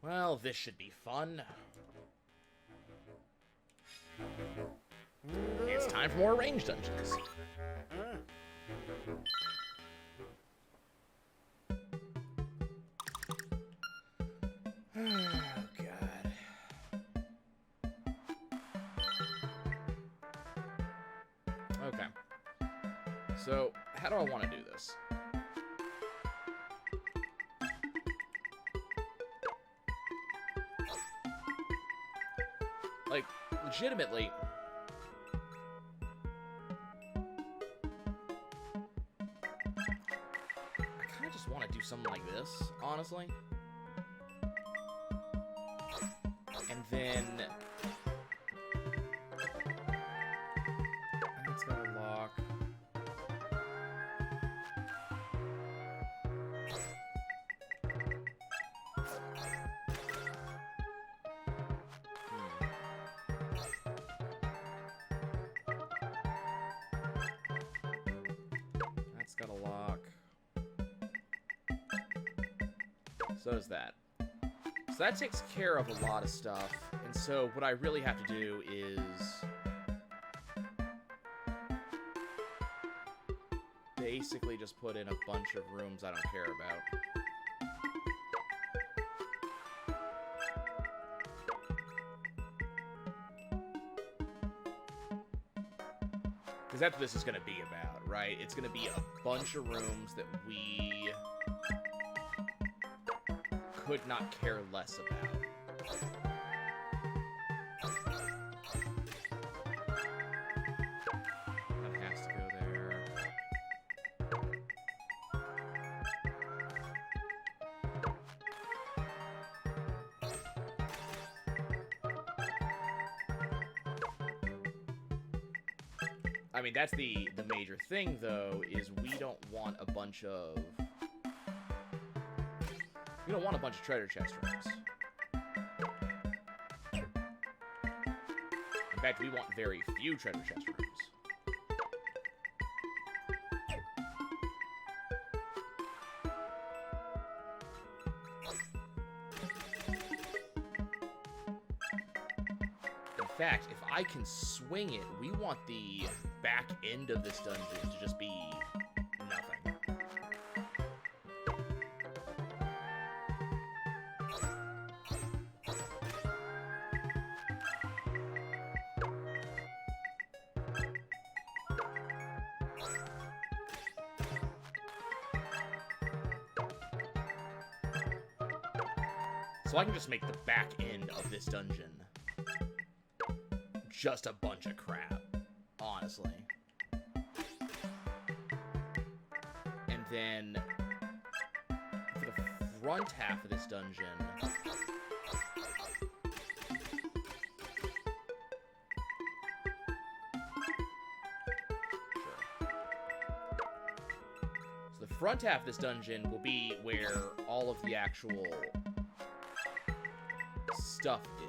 Well, this should be fun. It's time for more range dungeons. Oh, God. Okay. So, how do I want to do this? Like, legitimately... I kind of just want to do something like this, honestly. And then... That's gonna lock... That's got a lock. So does that. So that takes care of a lot of stuff. And so what I really have to do is... basically just put in a bunch of rooms I don't care about. Because that's what this is going to be about, right? It's going to be a bunch of rooms that we could not care less about. That has to go there. I mean, that's the major thing, though, is we don't want a bunch of... We don't want a bunch of treasure chest rooms. In fact, we want very few treasure chest rooms. In fact, if I can swing it, we want the back end of this dungeon to just be nothing. So I can just make the back end of this dungeon just a bunch of crap, honestly. And then for the front half of this dungeon, so the front half of this dungeon will be where all of the actual stuff is.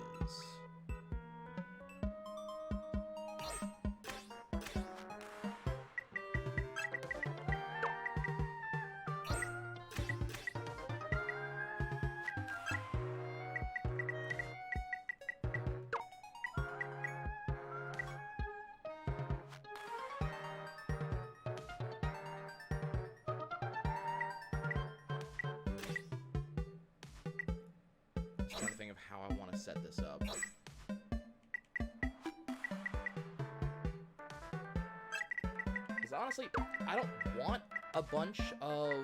Trying to think of how I want to set this up. Because honestly, I don't want a bunch of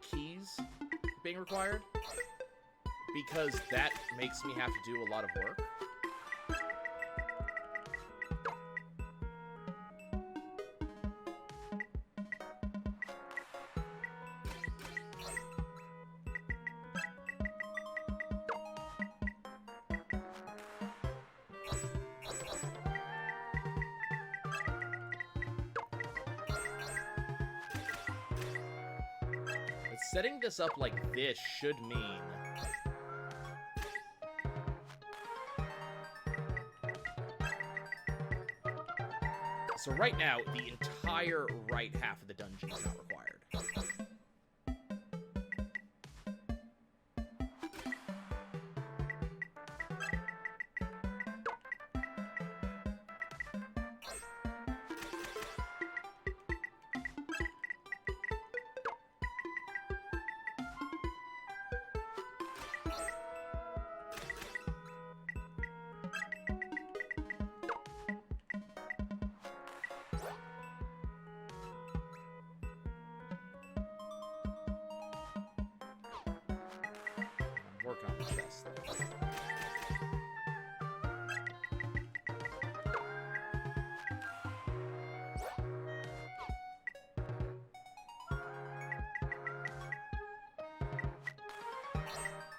keys being required, because that makes me have to do a lot of work. Setting this up like this should mean so right now, the entire right half of the dungeon is not required.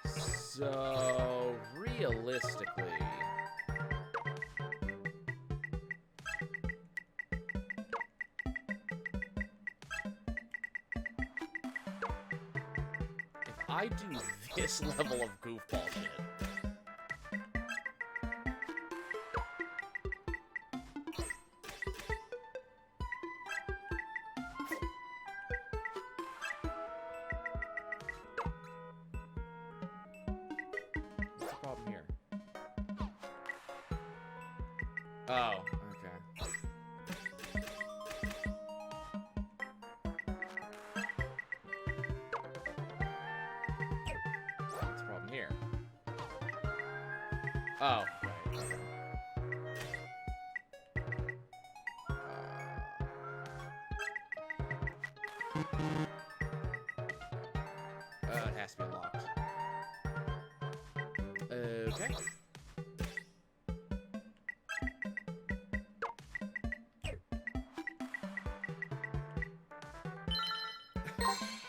So, realistically... if I do this level of goofball shit... Oh, okay. What's the problem here? Oh, right, okay. It has to be locked. Okay.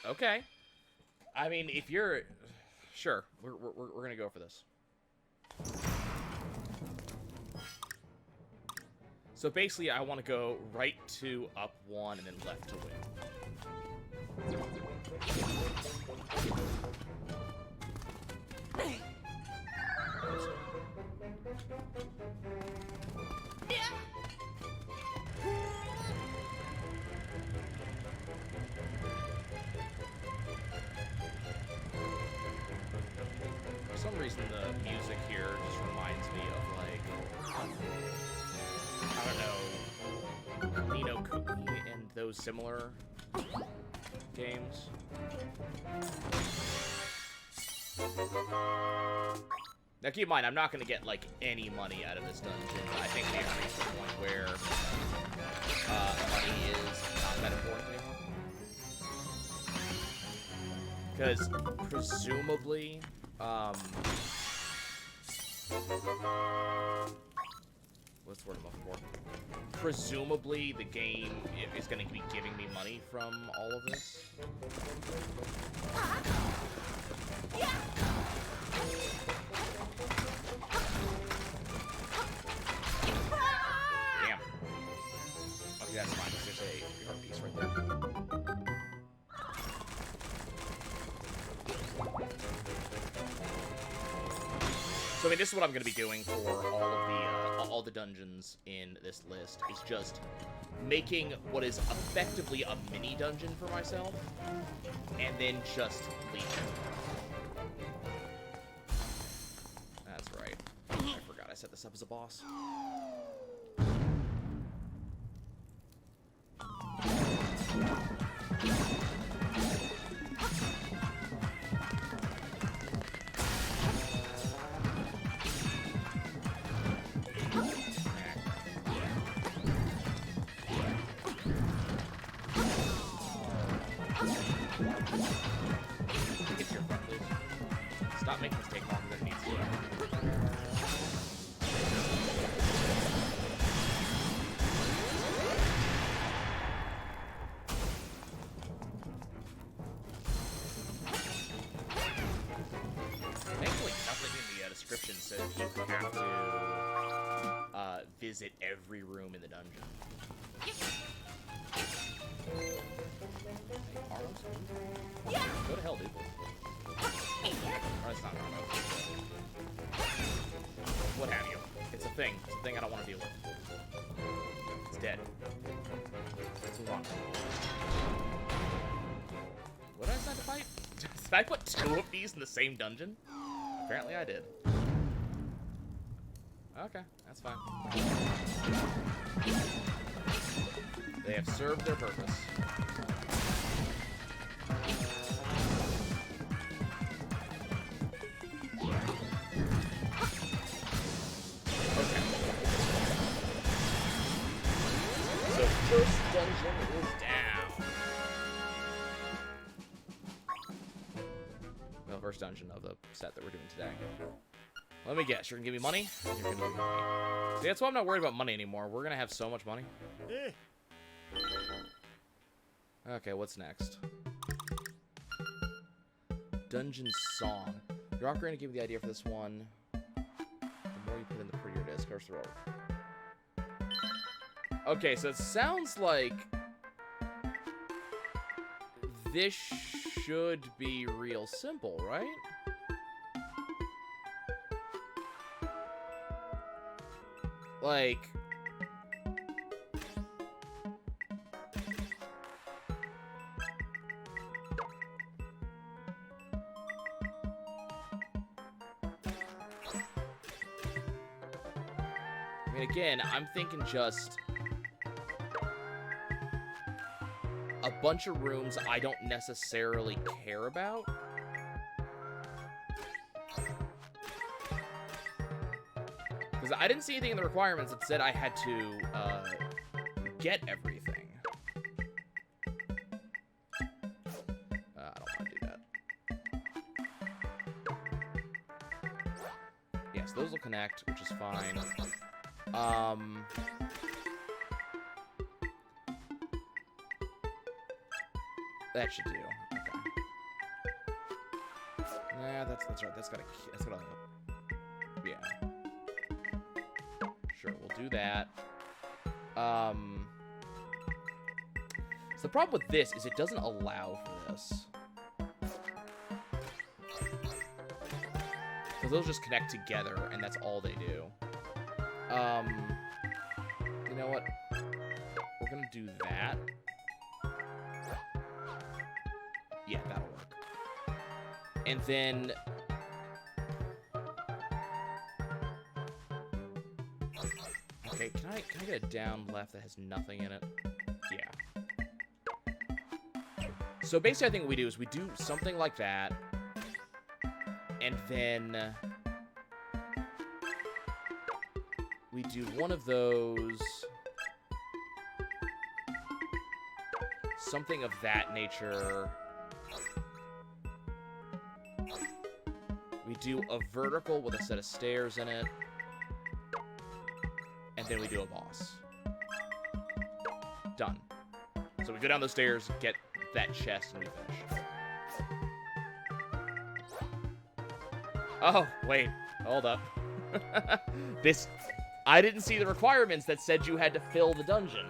Okay. I mean, if you're... Sure, we're gonna go for this. So basically, I want to go right to up 1 and then left to win. For some reason, the music here just reminds me of, like, I don't know, Ni no Kuni and those similar games. Now, keep in mind, I'm not going to get, like, any money out of this dungeon. I think we have reached the point where money is not that important anymore. Because, presumably, what's the word I'm looking for? Presumably, the game is going to be giving me money from all of this. Damn. Okay, that's fine. There's a heart piece right there. So I mean, this is what I'm going to be doing for all the dungeons in this list, is just making what is effectively a mini dungeon for myself, and then just leave it. That's right. I forgot I set this up as a boss. Stop making this take longer than it needs to. Thankfully, nothing in the description says you have to visit every room in the dungeon. Arnold? Go to hell, dude. Oh, that's not Arnold. What have you? It's a thing. It's a thing I don't want to deal with. It's dead. Let's move on. What did I decide to fight? Did I put 2 of these in the same dungeon? Apparently I did. Okay, that's fine. They have served their purpose. Okay. So first dungeon is down. Well, first dungeon of the set that we're doing today. Let me guess, you're gonna give me money? You're gonna give me money. See, that's why I'm not worried about money anymore. We're gonna have so much money. Okay, what's next? Dungeon Song. Your ocarina gave me the idea for this one. The more you put in, the prettier it is. Curse the road. Okay, so it sounds like this should be real simple, right? Like... I mean, again, I'm thinking just a bunch of rooms I don't necessarily care about. Because I didn't see anything in the requirements that said I had to get everything. I don't want to do that. Yes, those will connect, which is fine. That should do. Okay. Yeah, that's right. That's gotta. Yeah. Sure, we'll do that. So the problem with this is it doesn't allow for this. Because those just connect together, and that's all they do. You know what? We're gonna do that. Yeah, that'll work. And then... Okay, can I get a down left that has nothing in it? Yeah. So basically I think what we do is we do something like that. And then... we do one of those... something of that nature... We do a vertical with a set of stairs in it. And then we do a boss. Done. So we go down those stairs, get that chest, and we finish. Oh, wait. Hold up. I didn't see the requirements that said you had to fill the dungeon.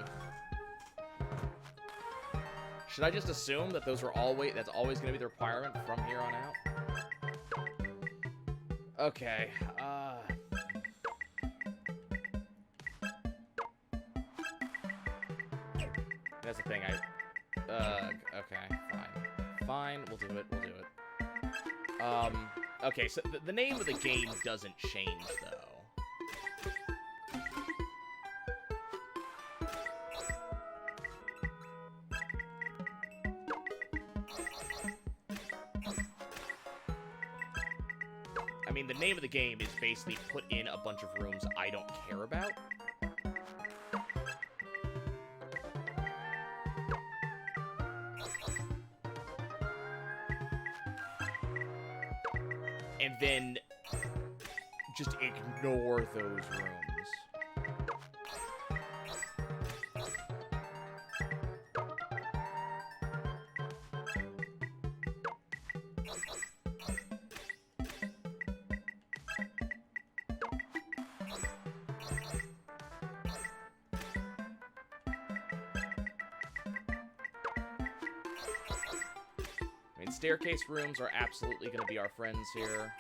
Should I just assume that those are that's always going to be the requirement from here on out? Okay, that's the thing, okay, fine, we'll do it. Okay, so the name of the game doesn't change, though. I mean, the name of the game is basically put in a bunch of rooms I don't care about. And then just ignore those rooms. Staircase rooms are absolutely going to be our friends here.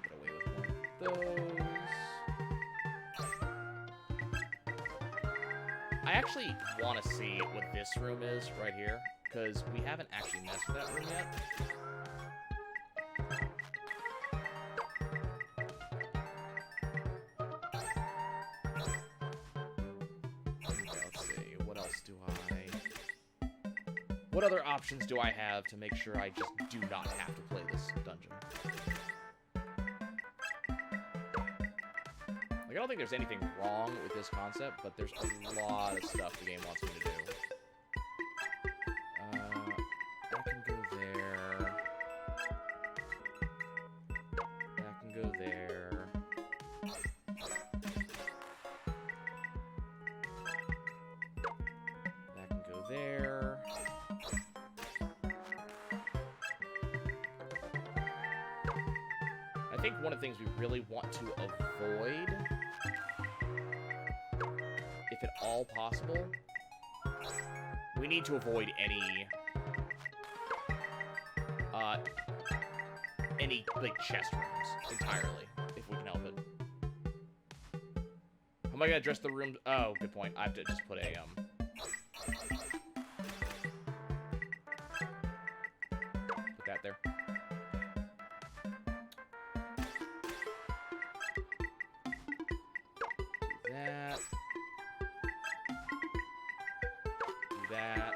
Get away with one of those. I actually want to see what this room is right here. Because we haven't actually messed with that room yet. Okay, let's see. What else do What other options do I have to make sure I just do not have to play this dungeon? Like, I don't think there's anything wrong with this concept, but there's a lot of stuff the game wants me to do. I can go think one of the things we really want to avoid, if at all possible, we need to avoid any like chest rooms entirely, if we can help it. How am I gonna address the room? Oh, good point. I have to just put a put that there. Do that. Do that.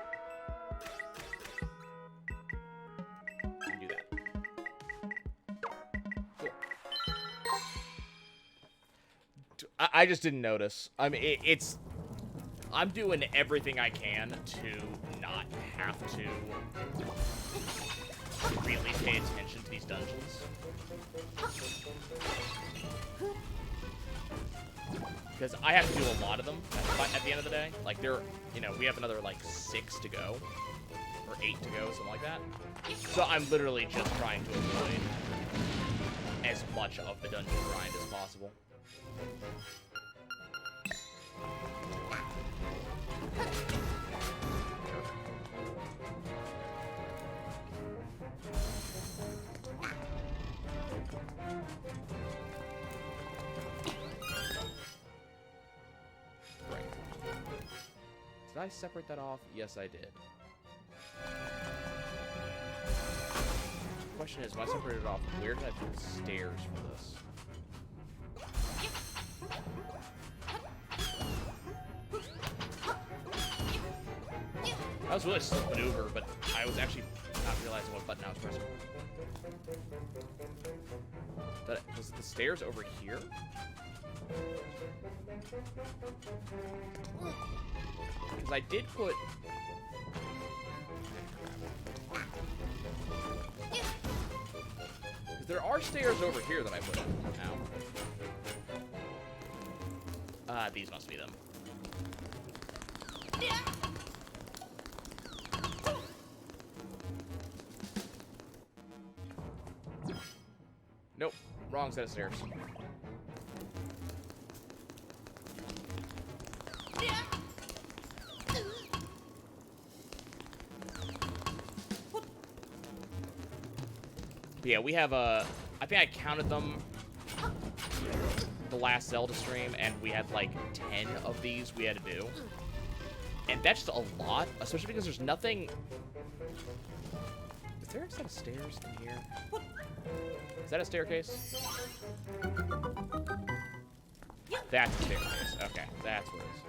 And do that. Cool. I just didn't notice. I mean, I'm doing everything I can to not have to really pay attention to these dungeons. Because I have to do a lot of them at the end of the day. Like, we have another, like, 6 to go. Or 8 to go, something like that. So I'm literally just trying to avoid as much of the dungeon grind as possible. Great. Did I separate that off? Yes, I did. Question is, when I separated it off, where did I put the stairs for this? That was really a slick maneuver, but I was actually not realizing what button I was pressing. Was it the stairs over here? Because I did put... Because there are stairs over here that I put in. Ow. These must be them. Nope. Wrong set of stairs. But yeah, we have I think I counted them the last Zelda stream, and we had like 10 of these we had to do. And that's just a lot, especially because there's nothing... Is there a set of stairs in here? Is that a staircase? That's a staircase. Okay, that's what it is.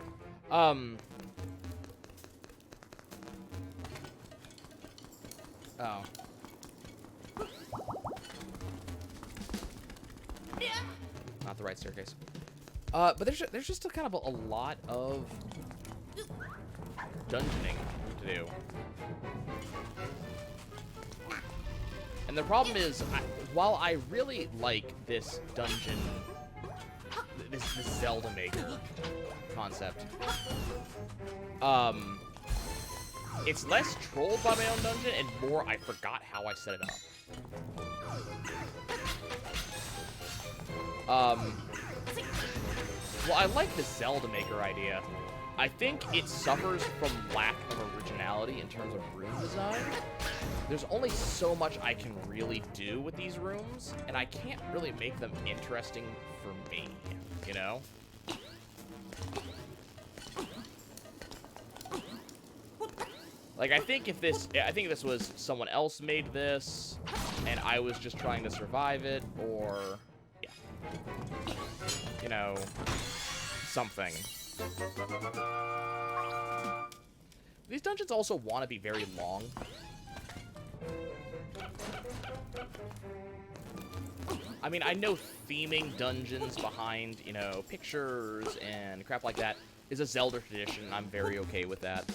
Oh. Not the right staircase. But there's just a kind of a lot of dungeoning to do. And the problem is, while I really like this dungeon, this Zelda Maker concept, it's less trolled by my own dungeon and more I forgot how I set it up. Well, I like the Zelda Maker idea. I think it suffers from lack of originality in terms of room design. There's only so much I can really do with these rooms, and I can't really make them interesting for me, you know? Like, I think if this was someone else made this, and I was just trying to survive it, or, yeah, you know, something. These dungeons also want to be very long. I mean, I know theming dungeons behind, you know, pictures and crap like that is a Zelda tradition, and I'm very okay with that.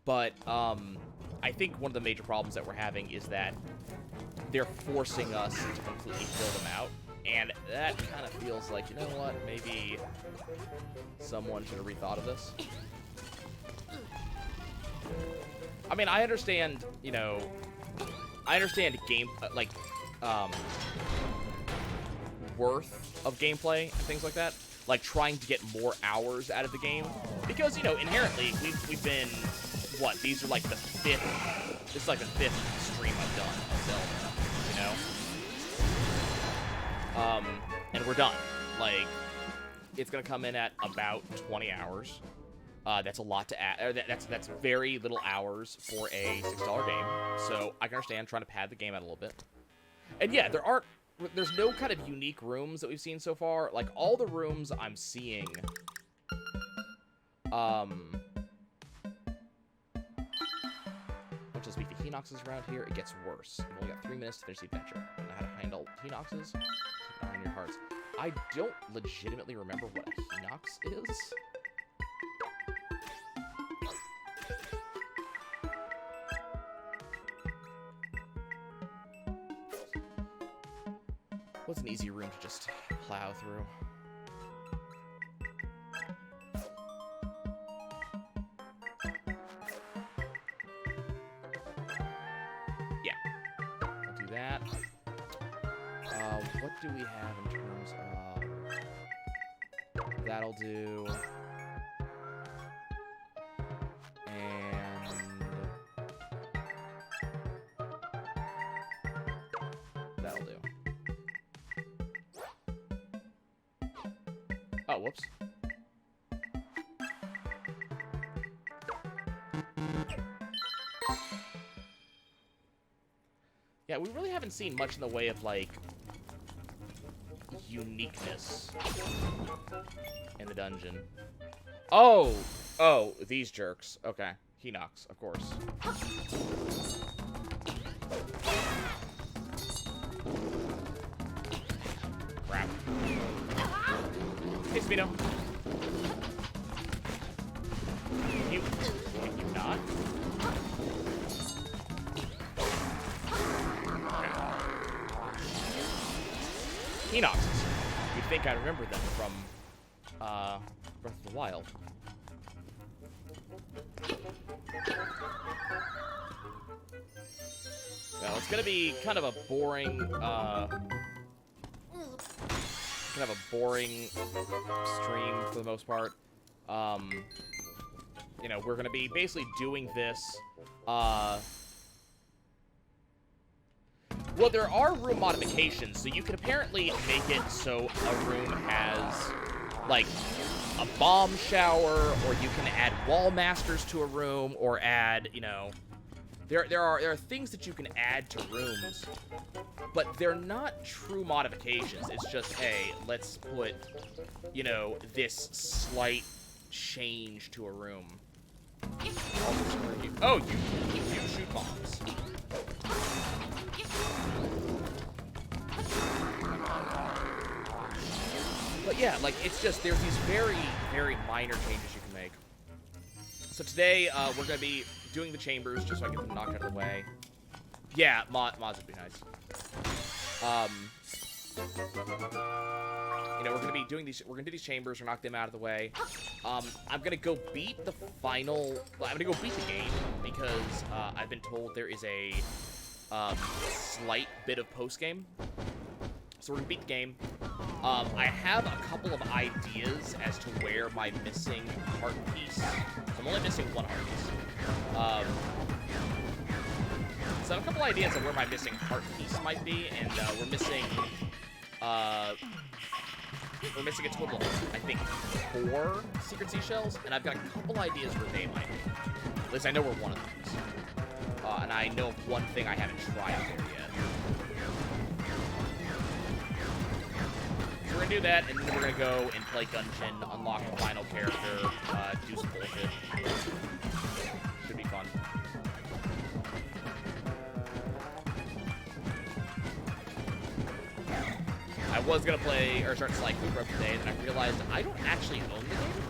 But, I think one of the major problems that we're having is that they're forcing us to completely fill them out. And that kind of feels like, you know what, maybe someone should have rethought of this. I mean, I understand, you know, I understand game, worth of gameplay and things like that. Like, trying to get more hours out of the game. Because, you know, inherently, we've been, what, these are like the 5th, this is like the 5th stream I've done of Zelda, you know? And we're done. Like, it's gonna come in at about 20 hours. That's a lot to add. That's very little hours for a $6 game. So I can understand trying to pad the game out a little bit. And yeah, there's no kind of unique rooms that we've seen so far. Like, all the rooms I'm seeing, which is beefy Hinoxes around here, it gets worse. You've only got 3 minutes to finish the adventure. I don't know how to handle Hinoxes. Keep an eye on your hearts. I don't legitimately remember what a Hinox is. What's an easy room to just plow through? Yeah, I'll do that. What do we have in terms of... That'll do. And... That'll do. Oh, whoops. Yeah, we really haven't seen much in the way of, like, uniqueness in the dungeon. Oh! Oh, these jerks. Okay. Hinox, of course. Crap. Hey, Speedo. Can you not? Hinoxes. You'd think I remember them from, Breath of the Wild. Well, it's gonna be kind of a boring, stream for the most part. You know, we're gonna be basically doing this, well, there are room modifications, so you can apparently make it so a room has, like, a bomb shower, or you can add wall masters to a room, or add, you know... There are things that you can add to rooms, but they're not true modifications. It's just, hey, let's put, you know, this slight change to a room. Oh, you shoot bombs. But yeah, like, it's just, there's these very, very minor changes you can make. So today, we're going to be doing the chambers, just so I can get them knocked out of the way. Yeah, mods would be nice. You know, we're gonna do these chambers, or knock them out of the way. I'm gonna go beat the final, I'm gonna go beat the game, because, I've been told there is a, slight bit of post-game. So we're gonna beat the game. I have a couple of ideas as to where my missing heart piece. So I'm only missing one heart piece. So I have a couple ideas of where my missing heart piece might be, and we're missing a total of, I think, 4 secret seashells, and I've got a couple ideas where they might be. At least I know where one of them is. And I know of one thing I haven't tried there yet. So we're gonna do that, and then we're gonna go and play Gungeon, unlock the final character, do some bullshit. Should be fun. I was gonna play, or start Sly Cooper today, and I realized I don't actually own the game.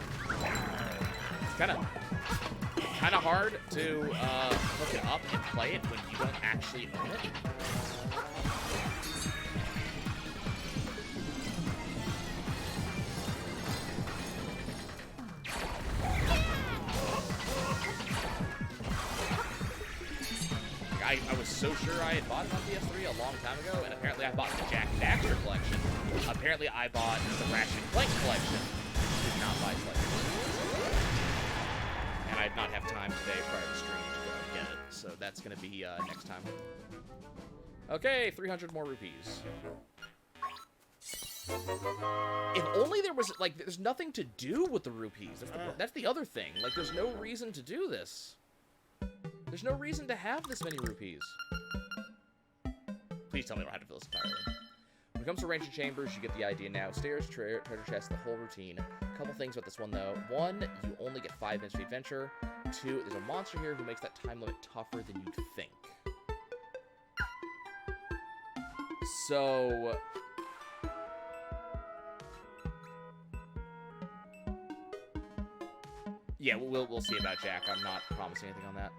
It's kind of hard to hook it up and play it when you don't actually own it. I I was so sure I had bought it on PS3 a long time ago, and apparently I bought the Jack Daxter collection. Apparently I bought the Ratchet and Clank collection. Did not buy collection. And I did not have time today prior to stream to go get it, so that's gonna be next time. Okay, 300 more rupees. If only there was, like, there's nothing to do with the rupees. That's the other thing. Like, there's no reason to do this. There's no reason to have this many rupees. Please tell me I don't have to fill this entirely. When it comes to Ranger Chambers, you get the idea now. Stairs, treasure chest, the whole routine. A couple things about this one, though. One, you only get 5 minutes to adventure. Two, there's a monster here who makes that time limit tougher than you'd think. So... yeah, we'll see about Jack. I'm not promising anything on that.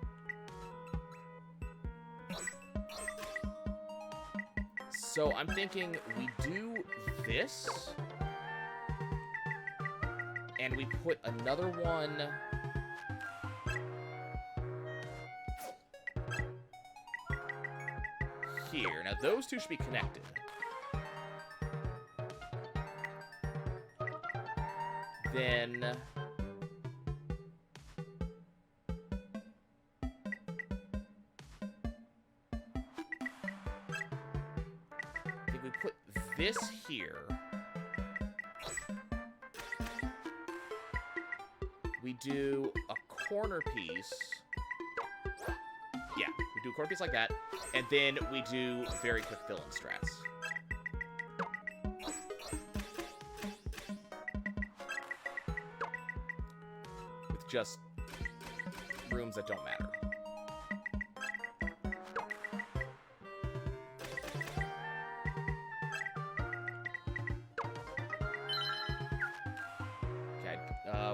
So I'm thinking we do this, and we put another one here. Now those two should be connected. Then this here, we do a corner piece. Yeah, we do a corner piece like that, and then we do very quick fill-in strats. With just rooms that don't matter.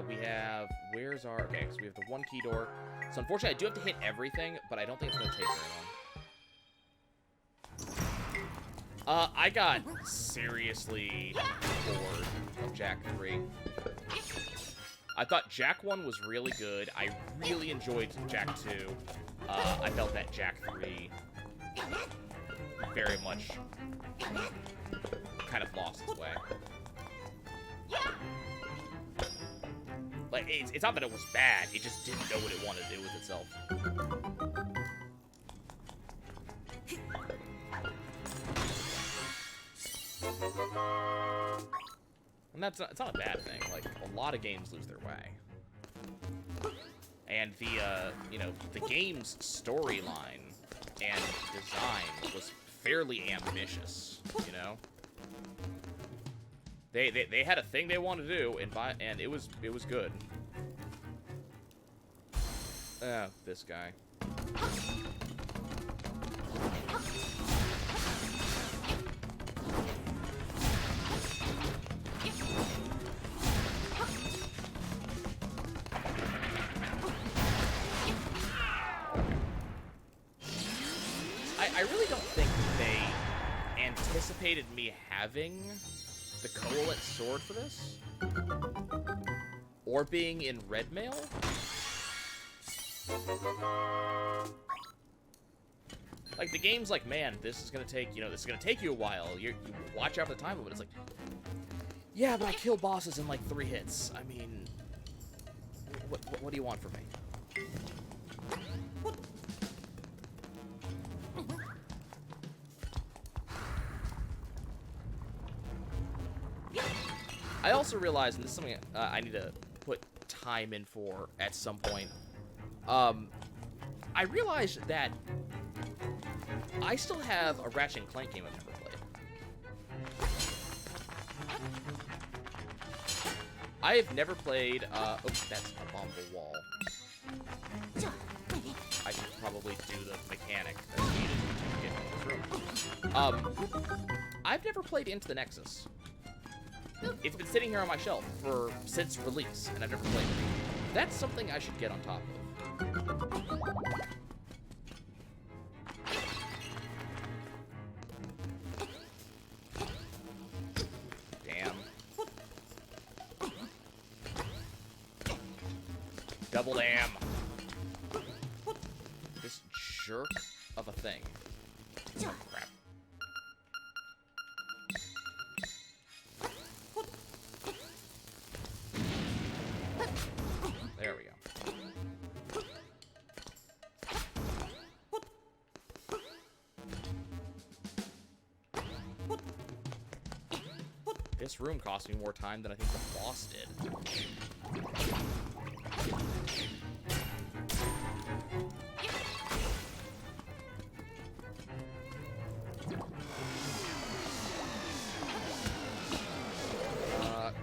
We have, where's our, okay, so we have the one key door. So unfortunately, I do have to hit everything, but I don't think it's going to take very long. I got seriously bored of Jack 3. I thought Jack 1 was really good. I really enjoyed Jack 2. I felt that Jack 3 very much kind of lost its way. Like, it's not that it was bad, it just didn't know what it wanted to do with itself. And it's not a bad thing. Like, a lot of games lose their way. And the, you know, the game's storyline and design was fairly ambitious, you know? They had a thing they wanted to do, and it was good. Oh, this guy. I really don't think they anticipated me having the Koholint sword for this, or being in red mail. Like, the game's like, man, this is gonna take, you know, this is gonna take you a while. You watch out for the time limit. It's like, yeah, but I kill bosses in like 3 hits. I mean, what do you want from me? I also realized, and this is something I need to put time in for at some point, I realized that I still have a Ratchet and Clank game I've never played. I have never played, oh, that's a bombable wall. I should probably do the mechanic that's needed to get into this room. I've never played Into the Nexus. It's been sitting here on my shelf since release, and I've never played it. That's something I should get on top of. Damn. Double damn. This jerk. of a thing. Oh, crap. There we go. This room cost me more time than I think the boss did.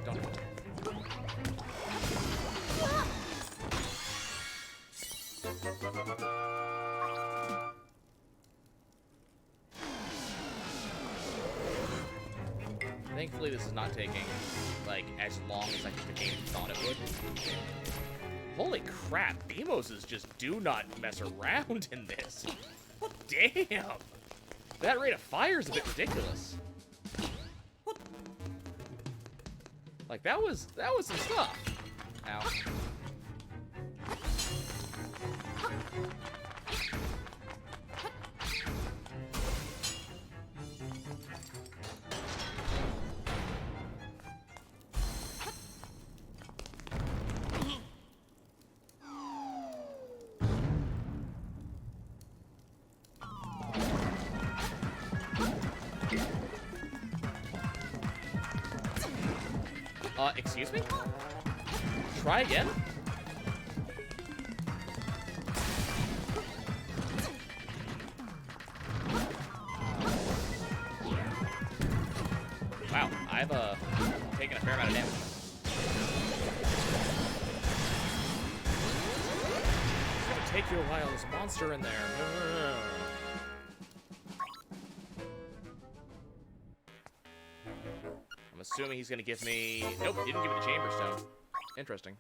Don't. Thankfully, this is not taking, like, as long as I think the game thought it would. Holy crap, Beamoses just do not mess around in this. Damn! That rate of fire is a bit ridiculous. Like, that was some stuff. Ow. Excuse me? Try again? Wow, I've taken a fair amount of damage. It's gonna take you a while. There's a monster in there. I'm assuming he's gonna give me... Nope, he didn't give me the chamber stone. Interesting.